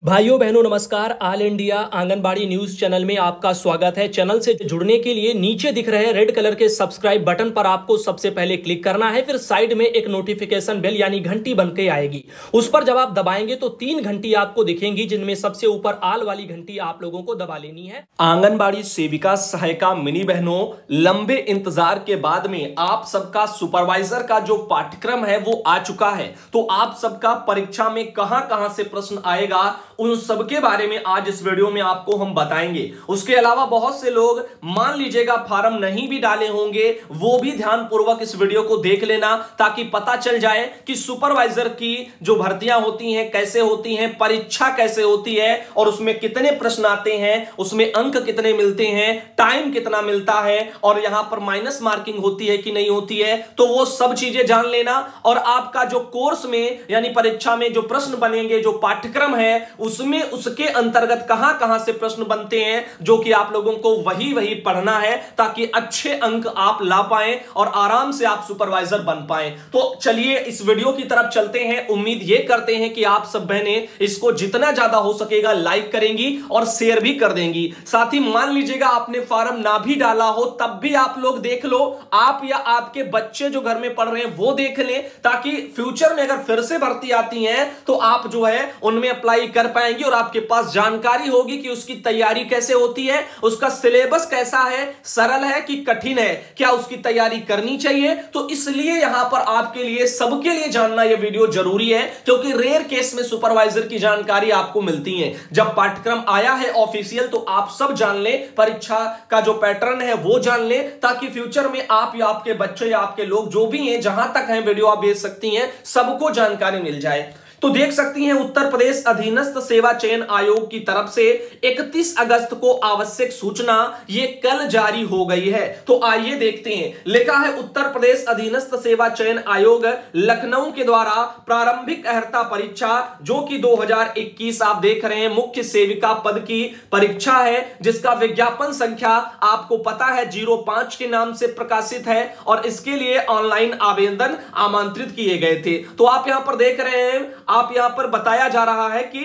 भाइयों बहनों नमस्कार। All India anganwadi news channel में आपका स्वागत है। चैनल से जुड़ने के लिए नीचे दिख रहे रेड कलर के सब्सक्राइब बटन पर आपको सबसे पहले क्लिक करना है। फिर साइड में एक नोटिफिकेशन बेल यानी घंटी बन के आएगी, उस पर जब आप दबाएंगे तो 3 घंटी आपको दिखेंगी, जिनमें सबसे ऊपर आल वाली घंटी आप लोगों को दबा लेनी है। आंगनबाड़ी सेविका सहायिका मिनी बहनों, लंबे इंतजार के बाद में आप सबका सुपरवाइजर का जो पाठ्यक्रम है वो आ चुका है। तो आप सबका परीक्षा में कहां कहां से प्रश्न आएगा उन सबके बारे में आज इस वीडियो में आपको हम बताएंगे। उसके अलावा बहुत से लोग मान लीजिएगा फॉर्म नहीं भी डाले होंगे, वो भी ध्यानपूर्वक इस वीडियो को देख लेना ताकि पता चल जाए कि सुपरवाइजर की जो भर्तियां होती हैं कैसे होती हैं, परीक्षा कैसे होती है और उसमें कितने प्रश्न आते हैं, उसमें अंक कितने मिलते हैं, टाइम कितना मिलता है और यहां पर माइनस मार्किंग होती है कि नहीं होती है। तो वो सब चीजें जान लेना और आपका जो कोर्स में यानी परीक्षा में जो प्रश्न बनेंगे, जो पाठ्यक्रम है उसमें उसके अंतर्गत कहां कहां से प्रश्न बनते हैं, जो कि आप लोगों को वही वही पढ़ना है ताकि अच्छे अंक आप ला पाएं और आराम से आप सुपरवाइजर बन पाएं। तो चलिए इस वीडियो की तरफ चलते हैं। उम्मीद यह करते हैं कि आप सब बहनें इसको जितना ज्यादा हो सकेगा लाइक करेंगी और शेयर भी कर देंगी। साथ ही मान लीजिएगा आपने फॉर्म ना भी डाला हो तब भी आप लोग देख लो, आप या आपके बच्चे जो घर में पढ़ रहे हैं वो देख लें ताकि फ्यूचर में अगर फिर से भर्ती आती है तो आप जो है उनमें अप्लाई कर पाएंगे और आपके पास जानकारी होगी कि उसकी तैयारी कैसे होती है, उसका सिलेबस कैसा है, सरल है कि कठिन है, क्या उसकी तैयारी करनी चाहिए। तो इसलिए यहां पर आपके लिए सबके लिए जानना यह वीडियो जरूरी है क्योंकि रेयर केस में सुपरवाइजर की जानकारी आपको मिलती है। जब पाठ्यक्रम आया है ऑफिशियल तो आप सब जान लें, परीक्षा का जो पैटर्न है वो जान लें ताकि फ्यूचर में आप या आपके बच्चे या आपके लोग जो भी हैं, जहां तक है वीडियो आप भेज सकती हैं, सबको जानकारी मिल जाए। तो देख सकती हैं उत्तर प्रदेश अधीनस्थ सेवा चयन आयोग की तरफ से 31 अगस्त को आवश्यक सूचना ये कल जारी हो गई है। तो आइए देखते हैं। लिखा है उत्तर प्रदेश अधीनस्थ सेवा चयन आयोग लखनऊ के द्वारा प्रारंभिक अर्हता परीक्षा जो कि 2021 आप देख रहे हैं मुख्य सेविका पद की परीक्षा है, जिसका विज्ञापन संख्या आपको पता है 05 के नाम से प्रकाशित है और इसके लिए ऑनलाइन आवेदन आमंत्रित किए गए थे। तो आप यहां पर देख रहे हैं, आप यहां पर बताया जा रहा है कि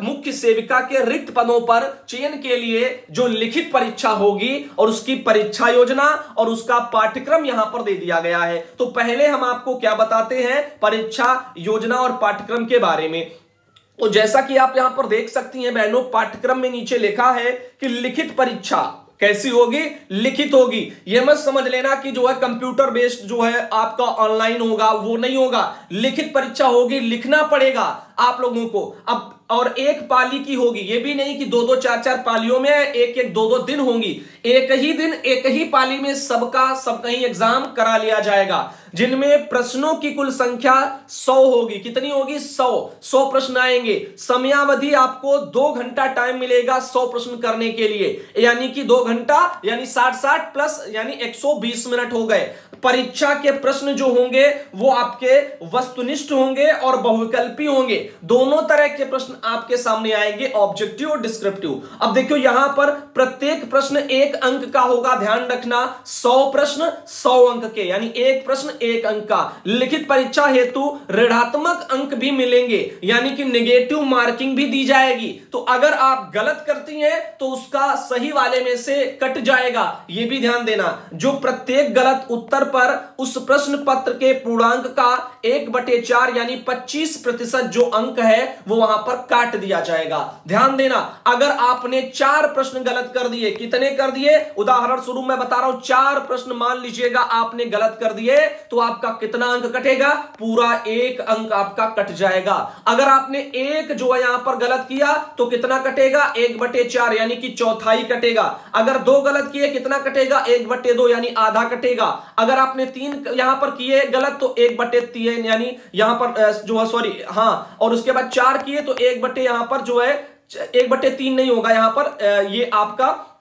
मुख्य सेविका के रिक्त पदों पर चयन के लिए जो लिखित परीक्षा होगी और उसकी परीक्षा योजना और उसका पाठ्यक्रम यहां पर दे दिया गया है। तो पहले हम आपको क्या बताते हैं परीक्षा योजना और पाठ्यक्रम के बारे में। तो जैसा कि आप यहां पर देख सकती हैं बहनों, पाठ्यक्रम में नीचे लिखा है कि लिखित परीक्षा कैसी होगी, लिखित होगी। यह मत समझ लेना कि जो है कंप्यूटर बेस्ड जो है आपका ऑनलाइन होगा, वो नहीं होगा। लिखित परीक्षा होगी, लिखना पड़ेगा आप लोगों को। अब और एक पाली की होगी, ये भी नहीं कि 2-2 4-4 पालियों में, एक 2-2 दिन होंगी। एक ही दिन एक ही पाली में सबका सब कहीं एग्जाम करा लिया जाएगा, जिनमें प्रश्नों की कुल संख्या 100 होगी। कितनी होगी? 100 प्रश्न आएंगे। समयावधि आपको 2 घंटा टाइम मिलेगा 100 प्रश्न करने के लिए, यानी कि 2 घंटा यानी 60 प्लस यानी 120 मिनट हो गए। परीक्षा के प्रश्न जो होंगे वो आपके वस्तुनिष्ठ होंगे और बहुविकल्पी होंगे। दोनों तरह के प्रश्न आपके सामने आएंगे, ऑब्जेक्टिव और डिस्क्रिप्टिव। अब देखियो यहां पर प्रत्येक प्रश्न 1 अंक का होगा, ध्यान रखना। 100 प्रश्न 100 अंक के, यानी एक प्रश्न 1 अंक का। लिखित परीक्षा हेतु ऋणात्मक अंक भी मिलेंगे, यानी कि नेगेटिव मार्किंग भी दी जाएगी। तो अगर आप गलत करती हैं तो उसका सही वाले में से कट जाएगा, यह भी ध्यान देना। जो प्रत्येक गलत उत्तर पर उस प्रश्न पत्र के पूर्णांक का 1/4 यानी 25% जो अंक है वो वहां पर काट दिया जाएगा। ध्यान देना, अगर आपने 4 प्रश्न गलत कर दिए, कितने कर दिए? उदाहरण स्वरूप मैं बता रहा हूं, 4 प्रश्न मान लीजिएगा आपने गलत कर दिए तो आपका कितना अंक कटेगा? पूरा 1 अंक आपका कट जाएगा। अगर आपने 1 जो है यहां पर गलत किया तो कितना कटेगा? 1/4 यानी कि चौथाई कटेगा। अगर 2 गलत किए कितना कटेगा? 1/2 यानी आधा कटेगा। अगर आपने 3 यहां पर किए गलत तो 1/3 यानी यहां पर जो है सॉरी हाँ, और उसके बाद 4 किए तो 1/, यहां पर जो है 1/3 नहीं होगा। यहां पर ये आपका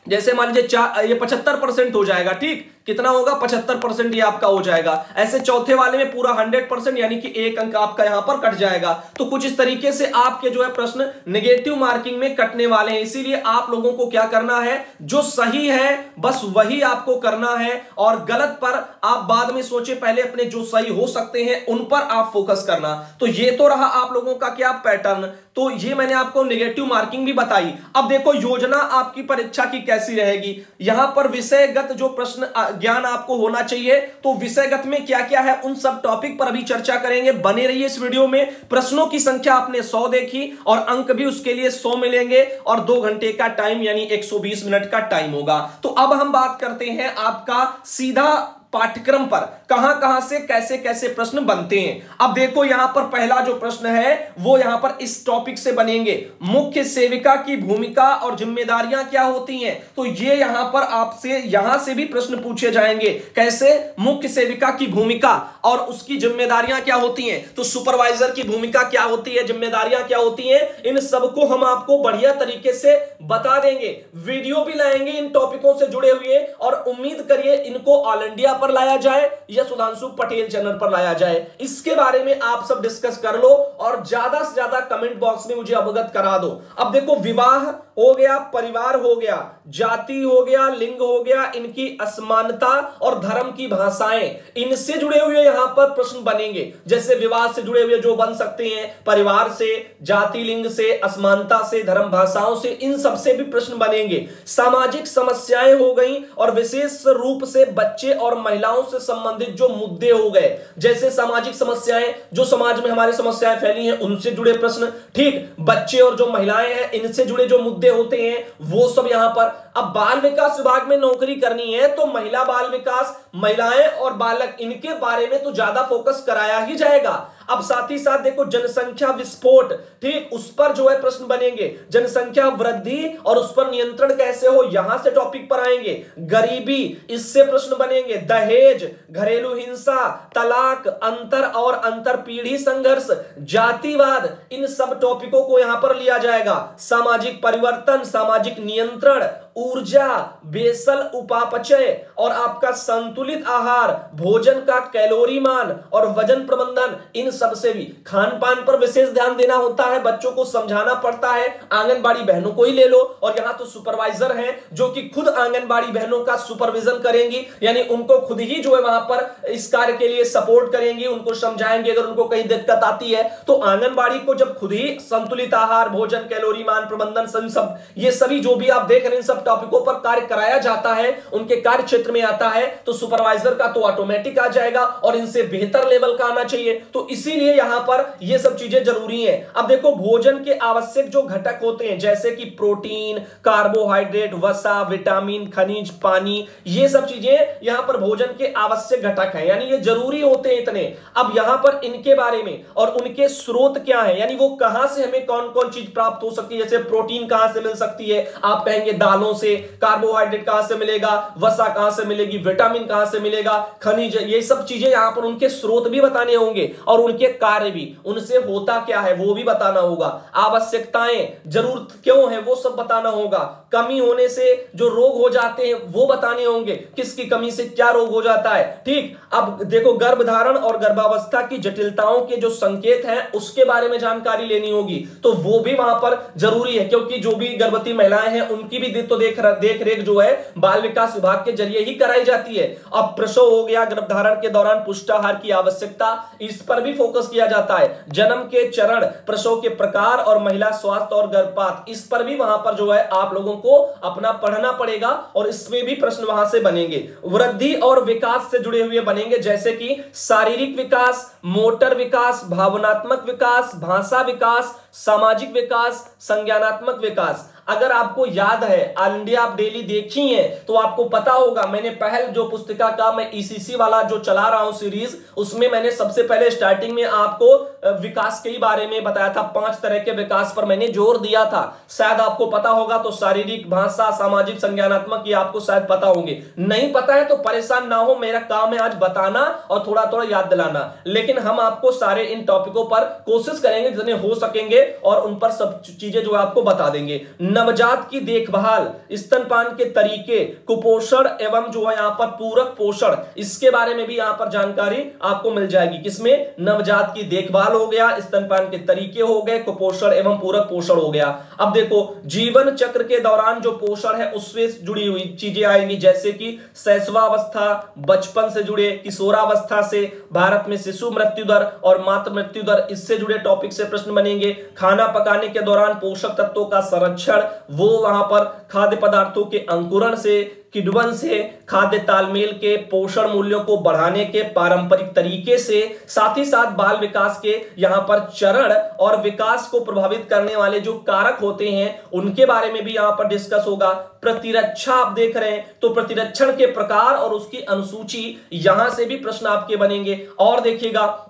जैसे मान लीजिए 4, ये 75% हो जाएगा। ठीक, कितना होगा 75% ये आपका हो जाएगा। ऐसे चौथे वाले में पूरा 100% यानी कि एक अंक आपका यहां पर कट जाएगा। तो कुछ इस तरीके से आपके जो है प्रश्न नेगेटिव मार्किंग में कटने वाले हैं। इसीलिए आप लोगों को क्या करना है, जो सही है बस वही आपको करना है और गलत पर आप बाद में सोचे, पहले अपने जो सही हो सकते हैं उन पर आप फोकस करना। तो ये तो रहा आप लोगों का क्या पैटर्न। तो ये मैंने आपको नेगेटिव मार्किंग भी बताई। अब देखो योजना आपकी परीक्षा की कैसी रहेगी। यहां पर विषयगत जो प्रश्न ज्ञान आपको होना चाहिए, तो विषयगत में क्या क्या है उन सब टॉपिक पर अभी चर्चा करेंगे। बने रहिए इस वीडियो में। प्रश्नों की संख्या आपने 100 देखी और अंक भी उसके लिए 100 मिलेंगे और 2 घंटे का टाइम यानी 120 मिनट का टाइम होगा। तो अब हम बात करते हैं आपका सीधा पाठ्यक्रम पर कहां कहां से कैसे कैसे प्रश्न बनते हैं। अब देखो यहां पर पहला जो प्रश्न है वो यहां पर इस टॉपिक से बनेंगे, मुख्य सेविका की भूमिका और जिम्मेदारियां क्या होती हैं। तो ये यहां पर आपसे यहां से भी प्रश्न पूछे जाएंगे। कैसे, मुख्य सेविका की भूमिका और उसकी जिम्मेदारियां क्या होती हैं। तो सुपरवाइजर की भूमिका क्या होती है, जिम्मेदारियां क्या होती हैं, इन सबको हम आपको बढ़िया तरीके से बता देंगे। वीडियो भी लाएंगे इन टॉपिकों से जुड़े हुए और उम्मीद करिए इनको ऑल इंडिया पर लाया जाए या सुधांशु पटेल चैनल पर लाया जाए, इसके बारे में आप सब डिस्कस कर लो और ज्यादा से ज्यादा कमेंट बॉक्स में मुझे अवगत करा दो। अब देखो विवाह हो गया, परिवार हो गया, जाति हो गया, लिंग हो गया, इनकी असमानता और धर्म की भाषाएं, इनसे जुड़े हुए यहां पर प्रश्न बनेंगे। जैसे विवाह से जुड़े हुए जो बन सकते हैं, परिवार से, जाति लिंग से, असमानता से, धर्म भाषाओं से, इन सब से भी प्रश्न बनेंगे। सामाजिक समस्याएं हो गई और विशेष रूप से बच्चे और महिलाओं से संबंधित जो मुद्दे हो गए, जैसे सामाजिक समस्याएं, जो समाज में हमारी समस्याएं फैली हैं उनसे जुड़े प्रश्न, ठीक, बच्चे और जो महिलाएं हैं इनसे जुड़े जो मुद्दे होते हैं वो सब यहां पर। अब बाल विकास विभाग में नौकरी करनी है तो महिला बाल विकास, महिलाएं और बालक, इनके बारे में तो ज्यादा फोकस कराया ही जाएगा। अब साथ ही साथ देखो जनसंख्या विस्फोट, ठीक, उस पर जो है प्रश्न बनेंगे। जनसंख्या वृद्धि और उस पर नियंत्रण कैसे हो, यहां से टॉपिक पर आएंगे। गरीबी, इससे प्रश्न बनेंगे। दहेज, घरेलू हिंसा, तलाक, अंतर और अंतर पीढ़ी संघर्ष, जातिवाद, इन सब टॉपिकों को यहां पर लिया जाएगा। सामाजिक परिवर्तन, सामाजिक नियंत्रण, ऊर्जा, बेसल उपापचय और आपका संतुलित आहार, भोजन का कैलोरी मान और वजन प्रबंधन, इन सब से भी खान पान पर विशेष ध्यान देना होता है। बच्चों को समझाना पड़ता है। आंगनबाड़ी बहनों को ही ले लो और यहां तो सुपरवाइजर हैं जो कि खुद आंगनबाड़ी बहनों का सुपरविजन करेंगी, यानी उनको खुद ही जो है वहां पर इस कार्य के लिए सपोर्ट करेंगी, उनको समझाएंगे। अगर उनको कहीं दिक्कत आती है तो आंगनबाड़ी को जब खुद ही संतुलित आहार, भोजन, कैलोरी मान प्रबंधन, सब ये सभी जो भी आप देख रहे हैं इन सब टॉपिकों पर कार्य कराया जाता है, उनके कार्य क्षेत्र में आता है, तो सुपरवाइजर का तो ऑटोमेटिक आ जाएगा और इनसे बेहतर लेवल का आना चाहिए। तो इसीलिए यहां पर ये सब चीजें जरूरी हैं। अब देखो भोजन के आवश्यक जो घटक होते हैं जैसे कि प्रोटीन, कार्बोहाइड्रेट, वसा, विटामिन, खनिज, पानी, ये सब चीजें यहां पर भोजन के आवश्यक घटक हैं, यानी ये जरूरी होते हैं इतने। अब यहां पर इनके बारे में और उनके स्रोत क्या है, यानी वो कहां से हमें कौन कौन चीज प्राप्त हो सकती है। जैसे प्रोटीन कहां से मिल सकती है, आप कहेंगे दालों से। कार्बोहाइड्रेट कहां से मिलेगा, वसा कहां से मिलेगी, विटामिन कहां से मिलेगा, खनिज, ये सब चीजें यहां पर उनके स्रोत भी बताने होंगे और उनके कार्य भी, उनसे होता क्या है वो भी बताना होगा। आवश्यकताएं, जरूरत क्यों है वो सब बताना होगा। कमी होने से जो रोग हो जाते हैं वो बताने होंगे, किसकी कमी से क्या रोग हो जाता है, ठीक। अब देखो गर्भधारण और गर्भावस्था की जटिलताओं के जो संकेत हैं उसके बारे में जानकारी लेनी होगी, तो वो भी वहां पर जरूरी है, क्योंकि जो भी गर्भवती महिलाएं हैं उनकी भी तो देख रेख जो है बाल विकास विभाग के जरिए ही कराई जाती है। अब प्रसव हो गया, गर्भधारण के दौरान पुष्टाहार की आवश्यकता, इस पर भी फोकस किया जाता है। जन्म के चरण, प्रसव के प्रकार और महिला स्वास्थ्य और गर्भपात, इस पर भी वहां पर जो है आप लोगों को अपना पढ़ना पड़ेगा और इसमें भी प्रश्न वहां से बनेंगे। वृद्धि और विकास से जुड़े हुए बनेंगे, जैसे कि शारीरिक विकास, मोटर विकास, भावनात्मक विकास, भाषा विकास, सामाजिक विकास, संज्ञानात्मक विकास। अगर आपको याद है ऑल इंडिया आप डेली देखी है तो आपको पता होगा, मैंने पहल जो पुस्तिका का मैं ईसीसी वाला जो चला रहा हूं सीरीज, उसमें मैंने सबसे पहले स्टार्टिंग में आपको विकास के बारे में बताया था। 5 तरह के विकास पर मैंने जोर दिया था, शायद आपको पता होगा। तो शारीरिक, भाषा, सामाजिक, संज्ञानात्मक, ये आपको शायद पता होंगे। नहीं पता है तो परेशान ना हो, मेरा काम है आज बताना और थोड़ा थोड़ा याद दिलाना। लेकिन हम आपको सारे इन टॉपिकों पर कोशिश करेंगे जितने हो सकेंगे लेंगे और उन पर सब चीजें जो है आपको बता देंगे। नवजात की देखभाल, स्तनपान के तरीके, कुपोषण एवं जो है यहां पर पूरक पोषण, इसके बारे में भी यहां पर जानकारी आपको मिल जाएगी। किसमें? नवजात की देखभाल हो गया, स्तनपान के तरीके हो गए, कुपोषण एवं पूरक पोषण हो गया। अब देखो जीवन चक्र के दौरान जो पोषण है उससे जुड़ी हुई चीजें आएंगी, जैसे कि शैशवावस्था, बचपन से जुड़े, किशोरावस्था से, भारत में शिशु मृत्यु दर और मातृ मृत्यु दर, इससे जुड़े टॉपिक से प्रश्न बनेंगे। खाना पकाने के दौरान पोषक तत्वों का संरक्षण, वो वहां पर खाद्य पदार्थों के अंकुरण से, किण्वन से, खाद्य तालमेल के, पोषण मूल्यों को बढ़ाने के पारंपरिक तरीके से, साथ ही साथ बाल विकास के यहां पर चरण और विकास को प्रभावित करने वाले जो कारक होते हैं उनके बारे में भी यहां पर डिस्कस होगा। प्रतिरक्षा आप देख रहे हैं तो प्रतिरक्षण के प्रकार और उसकी अनुसूची, यहां से भी प्रश्न आपके बनेंगे। और देखिएगा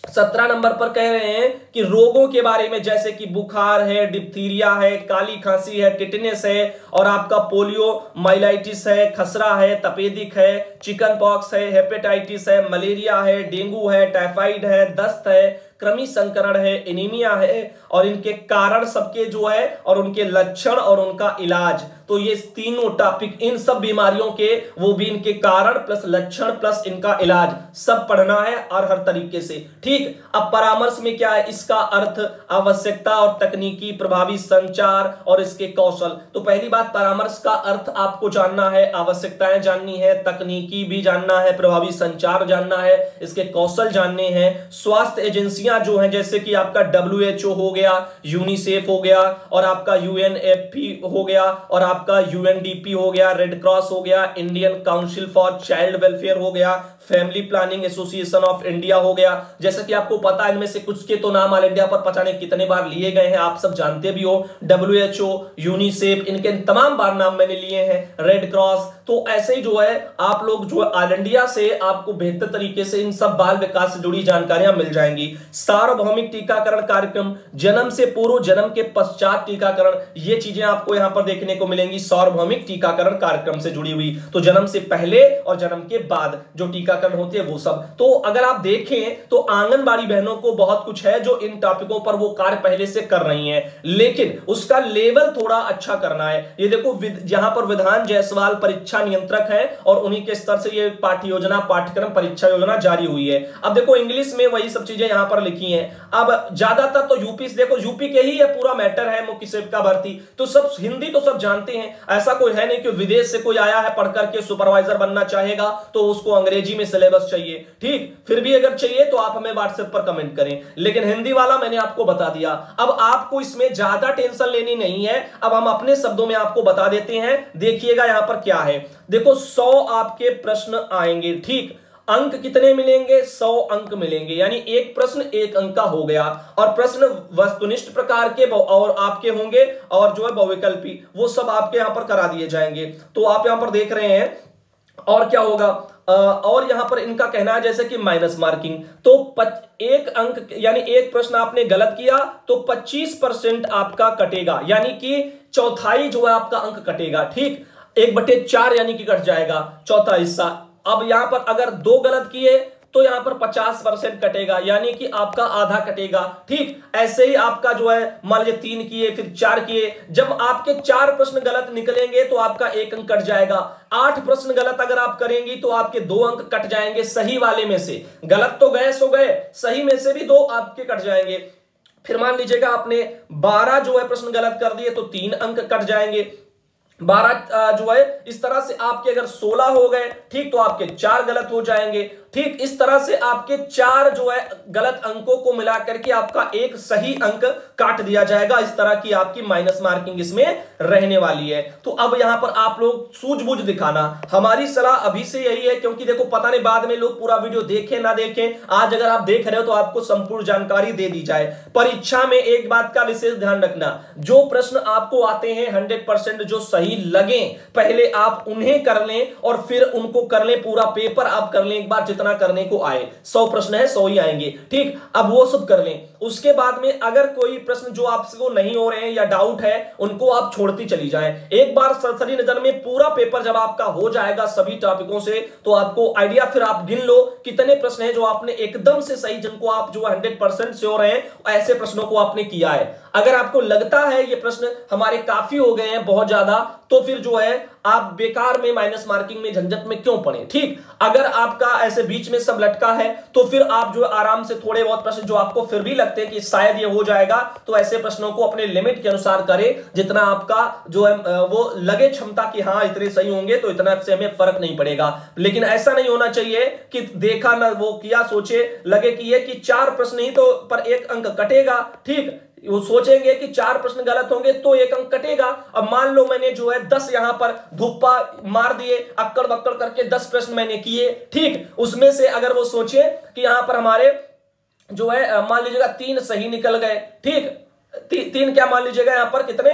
17 नंबर पर कह रहे हैं कि रोगों के बारे में, जैसे कि बुखार है, डिप्थीरिया है, काली खांसी है, टिटनेस है, और आपका पोलियो माइलाइटिस है, खसरा है, तपेदिक है, चिकन पॉक्स है, हेपेटाइटिस है, मलेरिया है, डेंगू है, टाइफाइड है, दस्त है, कृमि संकरण है, एनीमिया है, और इनके कारण सबके जो है और उनके लक्षण और उनका इलाज। तो ये तीनों टॉपिक, इन सब बीमारियों के, वो भी इनके कारण प्लस लक्षण प्लस इनका इलाज, सब पढ़ना है और हर तरीके से। ठीक, अब परामर्श में क्या है? इसका अर्थ, आवश्यकता और तकनीकी, प्रभावी संचार और इसके कौशल। तो पहली बात, परामर्श का अर्थ आपको जानना है, आवश्यकताएं जाननी है, तकनीकी भी जानना है, प्रभावी संचार जानना है, इसके कौशल जानने हैं। स्वास्थ्य एजेंसियां जो हैं, जैसे कि आपका WHO हो गया, यूनिसेफ हो गया, और आपका UNFP हो गया, और आपका UNDP हो गया, रेड क्रॉस हो गया, Indian council for child welfare हो गया, family planning association of India हो गया। जैसे कि आपको पता है, इनमें से कुछ के तो नाम ऑल इंडिया पर पता नहीं कितने बार लिए गए हैं, आप सब जानते भी हो। WHO, यूनिसेफ, इनके तमाम बार नाम मैंने लिए हैं, रेड क्रॉस। तो ऐसे ही जो है आप लोग जो ऑल इंडिया से आपको बेहतर तरीके से इन सब बाल विकास से जुड़ी जानकारियां मिल जाएंगी। सार्वभौमिक टीकाकरण कार्यक्रम, जन्म से पूर्व, जन्म के पश्चात टीकाकरण, ये चीजें आपको यहां पर देखने को मिलेंगी सार्वभौमिक टीकाकरण कार्यक्रम से जुड़ी हुई। तो जन्म से पहले और जन्म के बाद जो टीकाकरण होते हैं वो सब। तो अगर आप देखें तो आंगनबाड़ी बहनों को बहुत कुछ है जो इन टॉपिकों पर वो कार्य पहले से कर रही हैं, लेकिन उसका लेवल थोड़ा अच्छा करना है। ये देखो यहां पर विधान जायसवाल परीक्षा नियंत्रक है और उन्हीं के स्तर से ये पाठ्य योजना, पाठ्यक्रम, परीक्षा योजना जारी हुई है। अब देखो इंग्लिश में वही सब चीजें यहां पर लिखी हैं। अब ज्यादातर तो यूपी से, देखो यूपी के ही ये पूरा मैटर है, मुख्य सेवक का भर्ती, तो सब हिंदी तो सब जानते हैं। ऐसा कोई है नहीं कि विदेश से कोई आया है पढ़ करके सुपरवाइजर बनना चाहेगा तो उसको अंग्रेजी में सिलेबस चाहिए। ठीक, फिर भी अगर चाहिए तो आप हमें व्हाट्सएप पर कमेंट करें, लेकिन हिंदी वाला मैंने आपको बता दिया। अब आपको इसमें ज्यादा टेंशन लेनी नहीं है, अब हम अपने शब्दों में आपको बता देते हैं। देखिएगा यहां पर क्या है, देखो 100 आपके प्रश्न आएंगे। ठीक, अंक कितने मिलेंगे? 100 अंक मिलेंगे, यानी एक प्रश्न 1 अंक का हो गया। और प्रश्न वस्तुनिष्ठ प्रकार के और आपके होंगे, और जो है बहुविकल्पी, वो सब आपके यहां पर करा दिए जाएंगे। तो आप यहां पर देख रहे हैं, और क्या होगा, और यहां पर इनका कहना है जैसे कि माइनस मार्किंग, तो 1 अंक, यानी एक प्रश्न आपने गलत किया तो 25% आपका कटेगा, यानी कि चौथाई जो है आपका अंक कटेगा। ठीक, 1/4 यानी कि कट जाएगा, चौथा हिस्सा। अब यहां पर अगर 2 गलत किए तो यहां पर 50% कटेगा, यानी कि आपका आधा कटेगा। ठीक, ऐसे ही आपका जो है मान लीजिए 3 किए, फिर 4 किए, जब आपके 4 प्रश्न गलत निकलेंगे तो आपका 1 अंक कट जाएगा। 8 प्रश्न गलत अगर आप करेंगी तो आपके 2 अंक कट जाएंगे सही वाले में से। गलत तो गए सो गए, सही में से भी 2 आपके कट जाएंगे। फिर मान लीजिएगा आपने 12 जो है प्रश्न गलत कर दिए तो 3 अंक कट जाएंगे। 12 जो है इस तरह से आपके अगर 16 हो गए, ठीक, तो आपके 4 गलत हो जाएंगे। ठीक, इस तरह से आपके 4 जो है गलत अंकों को मिलाकर के आपका 1 सही अंक काट दिया जाएगा। इस तरह की आपकी माइनस मार्किंग इसमें रहने वाली है। तो अब यहां पर आप लोग सूझबूझ दिखाना, हमारी सलाह अभी से यही है, क्योंकि देखो पता नहीं बाद में लोग पूरा वीडियो देखें ना देखें। आज अगर आप देख रहे हो तो आपको संपूर्ण जानकारी दे दी जाए। परीक्षा में एक बात का विशेष ध्यान रखना, जो प्रश्न आपको आते हैं 100% जो सही लगे, पहले आप उन्हें कर लें और फिर उनको कर लें, पूरा पेपर आप कर लें एक बार जितना करने को आए। 100 प्रश्न है 100 ही आएंगे। ठीक, अब वो सब कर लें। उसके बाद में अगर कोई प्रश्न जो आपको नहीं हो रहे हैं या डाउट है उनको आप छोड़ती चली जाएं। एक बार सरसरी नजर में पूरा पेपर जब आपका हो जाएगा सभी टॉपिकों से, तो आपको आइडिया फिर आप गिन लो कितने प्रश्न हैं जो आपने एकदम से सही, जिनको आप जो 100% श्योर हैं ऐसे प्रश्नों को आपने किया है। अगर आपको लगता है ये प्रश्न हमारे काफी हो गए हैं बहुत ज्यादा, तो फिर जो है आप बेकार में माइनस मार्किंग में झंझट में क्यों पड़े। ठीक, अगर आपका ऐसे बीच में सब लटका है तो फिर आप जो आराम से थोड़े बहुत प्रश्न जो आपको फिर भी लगते हैं कि शायद ये हो जाएगा, तो ऐसे प्रश्नों को अपने लिमिट के अनुसार करें, जितना आपका जो है वो लगे क्षमता कि हाँ इतने सही होंगे तो इतना से हमें फर्क नहीं पड़ेगा। लेकिन ऐसा नहीं होना चाहिए कि देखा ना वो किया सोचे लगे कि ये कि 4 प्रश्न ही तो पर 1 अंक कटेगा। ठीक, वो सोचेंगे कि 4 प्रश्न गलत होंगे तो 1 अंक कटेगा। अब मान लो मैंने जो है 10 यहां पर धुप्पा मार दिए, अक्कड़ बक्कड़ करके 10 प्रश्न मैंने किए। ठीक, उसमें से अगर वो सोचे कि यहां पर हमारे जो है मान लीजिएगा 3 सही निकल गए। ठीक, 3 क्या मान लीजिएगा यहां पर कितने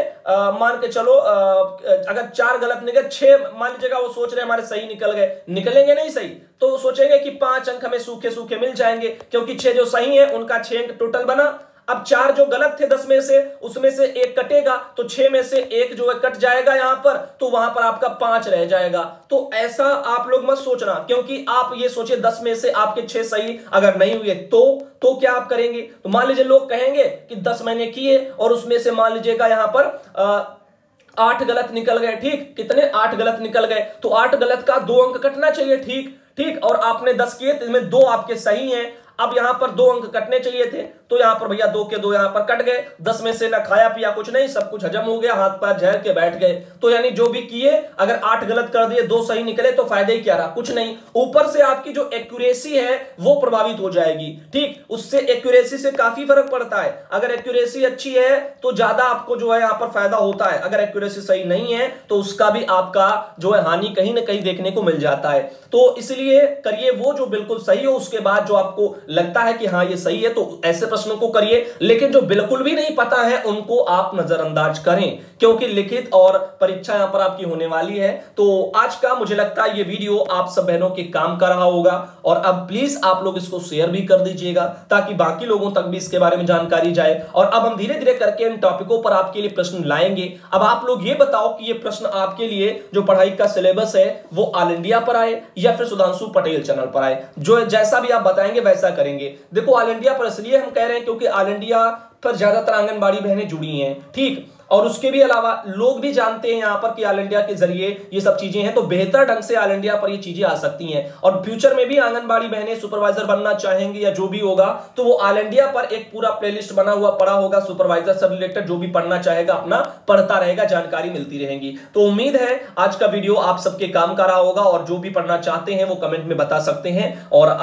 मान के चलो अगर 4 गलत निकले 6 मान लीजिएगा, वो सोच रहे हमारे सही निकल गए, निकलेंगे नहीं सही तो वो सोचेंगे कि 5 अंक हमें सूखे सूखे मिल जाएंगे, क्योंकि 6 जो सही है उनका 6 अंक टोटल बना। अब 4 जो गलत थे 10 में से, उसमें से 1 कटेगा तो 6 में से 1 जो है कट जाएगा यहां पर, तो वहां पर आपका 5 रह जाएगा। तो ऐसा आप लोग मत सोचना, क्योंकि आप ये सोचिए 10 में से आपके 6 सही अगर नहीं हुए तो क्या आप करेंगे। तो मान लीजिए लोग कहेंगे कि 10 मैंने किए और उसमें से मान लीजिएगा यहां पर 8 गलत निकल गए। ठीक, कितने 8 गलत निकल गए, तो 8 गलत का 2 अंक कटना चाहिए। ठीक, और आपने 10 किए तो इसमें 2 आपके सही हैं। अब यहां पर 2 अंक कटने चाहिए थे, तो यहां पर भैया 2 के 2 यहां पर कट गए। 10 में से ना खाया पिया कुछ नहीं, सब कुछ हजम हो गया, हाथ पैर झेल के बैठ गए। तो यानी जो भी किए अगर 8 गलत कर दिए 2 सही निकले तो फायदा ही क्या रहा, कुछ नहीं। ऊपर से आपकी जो एक्यूरेसी है वो प्रभावित हो जाएगी। ठीक, उससे एक्यूरेसी से काफी फर्क पड़ता है। अगर एक्यूरेसी अच्छी है तो ज्यादा आपको जो है यहां पर फायदा होता है, अगर एक्यूरेसी सही नहीं है तो उसका भी आपका जो है हानि कहीं ना कहीं देखने को मिल जाता है। तो इसलिए करिए वो जो बिल्कुल सही हो, उसके बाद जो आपको लगता है कि हाँ ये सही है तो ऐसे प्रश्नों को करिए। लेकिन जो बिल्कुल भी नहीं पता है उनको आप नजरअंदाज करें, क्योंकि लिखित और परीक्षा यहां पर आपकी होने वाली है। तो आज का मुझे लगता है ये वीडियो आप सब बहनों के काम कर रहा होगा, और अब प्लीज आप लोग इसको शेयर भी कर दीजिएगा ताकि बाकी लोगों तक भी इसके बारे में जानकारी जाए। और अब हम धीरे धीरे करके इन टॉपिकों पर आपके लिए प्रश्न लाएंगे। अब आप लोग ये बताओ कि ये प्रश्न आपके लिए जो पढ़ाई का सिलेबस है वो ऑल इंडिया पर आए या फिर सुधांशु पटेल चैनल पर आए, जो जैसा भी आप बताएंगे वैसा करेंगे। देखो ऑल इंडिया पर इसलिए हम कह रहे हैं क्योंकि ऑल इंडिया पर ज्यादातर आंगनबाड़ी बहनें जुड़ी हैं। ठीक, और उसके भी अलावा लोग भी जानते हैं यहाँ पर कि ऑल इंडिया के जरिए ये सब चीजें हैं, तो बेहतर ढंग से ऑल इंडिया पर ये चीजें आ सकती हैं। और फ्यूचर में भी आंगनबाड़ी बहनें सुपरवाइजर बनना चाहेंगी या जो भी होगा, तो वो ऑल इंडिया पर एक पूरा प्लेलिस्ट बना हुआ पड़ा होगा सुपरवाइजर से रिलेटेड, जो भी पढ़ना चाहेगा अपना पढ़ता रहेगा, जानकारी मिलती रहेगी। तो उम्मीद है आज का वीडियो आप सबके काम का रहा होगा, और जो भी पढ़ना चाहते हैं वो कमेंट में बता सकते हैं। और